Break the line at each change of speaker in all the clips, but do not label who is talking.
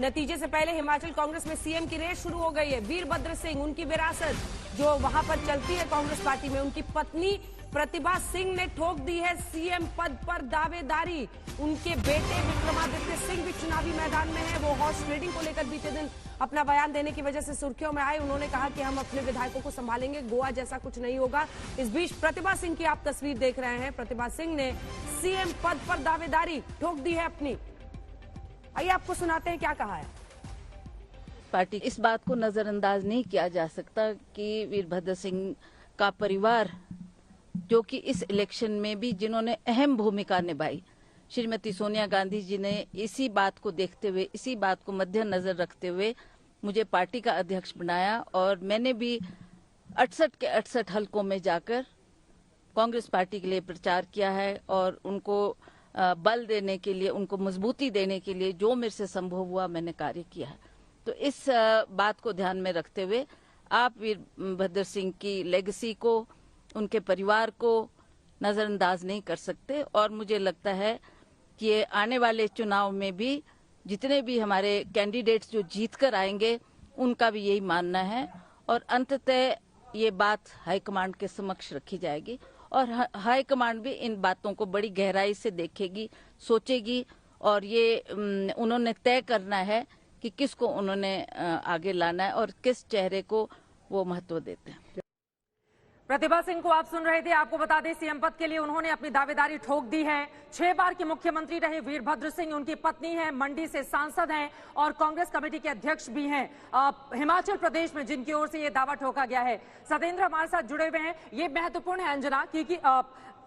नतीजे से पहले हिमाचल कांग्रेस में सीएम की रेस शुरू हो गई है। वीरभद्र सिंह, उनकी विरासत जो वहां पर चलती है कांग्रेस पार्टी में, उनकी पत्नी प्रतिभा सिंह ने ठोक दी है सीएम पद पर दावेदारी। उनके बेटे विक्रमादित्य सिंह भी चुनावी मैदान में है। वो हॉर्स ट्रेडिंग को लेकर बीते दिन अपना बयान देने की वजह से सुर्खियों में आए। उन्होंने कहा कि हम अपने विधायकों को संभालेंगे, गोवा जैसा कुछ नहीं होगा। इस बीच प्रतिभा सिंह की आप तस्वीर देख रहे हैं। प्रतिभा सिंह ने सीएम पद पर दावेदारी ठोक दी है अपनी। आइए आपको सुनाते हैं क्या कहा है।
पार्टी इस बात को नजरअंदाज नहीं किया जा सकता कि वीरभद्र सिंह का परिवार, जो कि इस इलेक्शन में भी जिन्होंने अहम भूमिका निभाई, श्रीमती सोनिया गांधी जी ने इसी बात को देखते हुए, इसी बात को मद्देनजर रखते हुए मुझे पार्टी का अध्यक्ष बनाया और मैंने भी 68 के 68 हलकों में जाकर कांग्रेस पार्टी के लिए प्रचार किया है और उनको बल देने के लिए, उनको मजबूती देने के लिए जो मेरे से संभव हुआ मैंने कार्य किया है। तो इस बात को ध्यान में रखते हुए आप वीरभद्र सिंह की लेगेसी को, उनके परिवार को नजरअंदाज नहीं कर सकते। और मुझे लगता है कि ये आने वाले चुनाव में भी जितने भी हमारे कैंडिडेट्स जो जीत कर आएंगे उनका भी यही मानना है और अंततः ये बात हाईकमांड के समक्ष रखी जाएगी और हाईकमांड भी इन बातों को बड़ी गहराई से देखेगी, सोचेगी और ये उन्होंने तय करना है कि किसको उन्होंने आगे लाना है और किस चेहरे को वो महत्व देते हैं।
प्रतिभा सिंह को आप सुन रहे थे। आपको बता दें सीएम पद के लिए उन्होंने अपनी दावेदारी ठोक दी है। 6 बार के मुख्यमंत्री रहे वीरभद्र सिंह, उनकी पत्नी है, मंडी से सांसद हैं और कांग्रेस कमेटी के अध्यक्ष भी हैं हिमाचल प्रदेश में, जिनकी ओर से ये दावा ठोका गया है। सतेंद्र हमारे साथ जुड़े हुए हैं। ये महत्वपूर्ण है अंजना, क्योंकि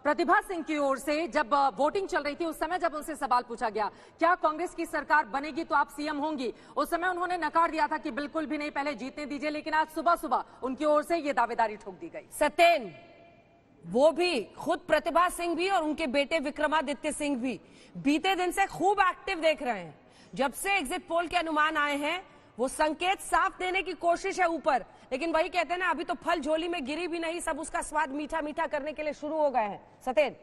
प्रतिभा सिंह की ओर से जब वोटिंग चल रही थी उस समय जब उनसे सवाल पूछा गया क्या कांग्रेस की सरकार बनेगी तो आप सीएम होंगी, उस समय उन्होंने नकार दिया था कि बिल्कुल भी नहीं, पहले जीतने दीजिए। लेकिन आज सुबह सुबह उनकी ओर से ये दावेदारी ठोक दी गई।
सतेन, वो भी खुद प्रतिभा सिंह भी और उनके बेटे विक्रमादित्य सिंह भी बीते दिन से खूब एक्टिव देख रहे हैं। जब से एग्जिट पोल के अनुमान आए हैं वो संकेत साफ देने की कोशिश है ऊपर, लेकिन वही कहते हैं ना, अभी तो फल झोली में गिरी भी नहीं, सब उसका स्वाद मीठा मीठा करने के लिए शुरू हो गए हैं। सतेन,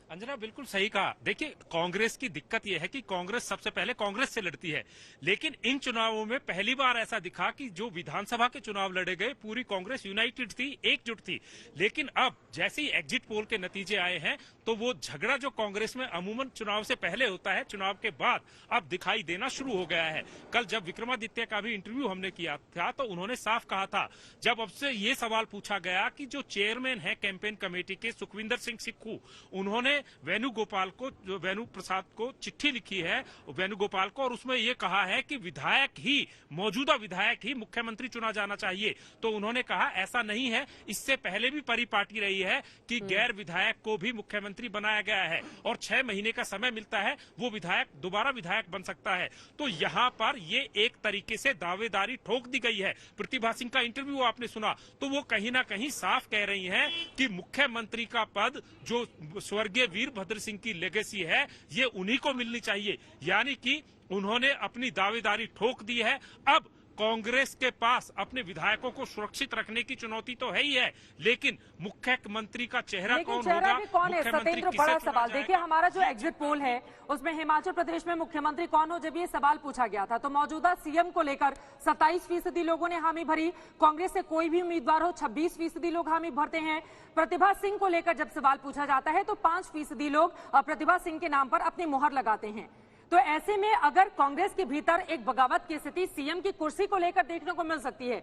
अंजना बिल्कुल सही कहा। देखिए, कांग्रेस की दिक्कत यह है कि कांग्रेस सबसे पहले कांग्रेस से लड़ती है, लेकिन इन चुनावों में पहली बार ऐसा दिखा कि जो विधानसभा के चुनाव लड़े गए पूरी कांग्रेस यूनाइटेड थी, एकजुट थी। लेकिन अब जैसे ही एग्जिट पोल के नतीजे आए हैं तो वो झगड़ा जो कांग्रेस में अमूमन चुनाव से पहले होता है, चुनाव के बाद अब दिखाई देना शुरू हो गया है। कल जब विक्रमादित्य का भी इंटरव्यू हमने किया था तो उन्होंने साफ कहा था, जब अब से ये सवाल पूछा गया कि जो चेयरमैन है कैंपेन कमेटी के सुखविंदर सिंह सिक्खू, उन्होंने वेणुगोपाल को, जो वेणु प्रसाद को चिट्ठी लिखी है वेणुगोपाल को, और उसमें यह कहा है कि विधायक ही, मौजूदा विधायक ही मुख्यमंत्री चुना जाना चाहिए। तो उन्होंने कहा ऐसा नहीं है, इससे पहले भी परिपाटी रही है कि गैर विधायक को भी मुख्यमंत्री बनाया गया है और 6 महीने का समय मिलता है, वो विधायक दोबारा विधायक बन सकता है। तो यहाँ पर ये एक तरीके से दावेदारी ठोक दी गई है। प्रतिभा सिंह का इंटरव्यू आपने सुना तो वो कहीं ना कहीं साफ कह रही हैं कि मुख्यमंत्री का पद जो स्वर्गीय वीरभद्र सिंह की लेगेसी है ये उन्हीं को मिलनी चाहिए। यानी कि उन्होंने अपनी दावेदारी ठोक दी है। अब कांग्रेस के पास अपने विधायकों को सुरक्षित रखने की चुनौती तो है ही है, लेकिन मुख्यमंत्री का चेहरा कौन होगा,
कौन है सतेंद्र, बड़ा सवाल। देखिए, हमारा जो एग्जिट पोल है उसमें हिमाचल प्रदेश में मुख्यमंत्री कौन हो, जब ये सवाल पूछा गया था तो मौजूदा सीएम को लेकर 27% लोगों ने हामी भरी। कांग्रेस से कोई भी उम्मीदवार हो 26% लोग हामी भरते हैं। प्रतिभा सिंह को लेकर जब सवाल पूछा जाता है तो 5% लोग प्रतिभा सिंह के नाम पर अपनी मुहर लगाते हैं। तो ऐसे में अगर कांग्रेस के भीतर एक बगावत की स्थिति सीएम की कुर्सी को लेकर देखने को मिल सकती है,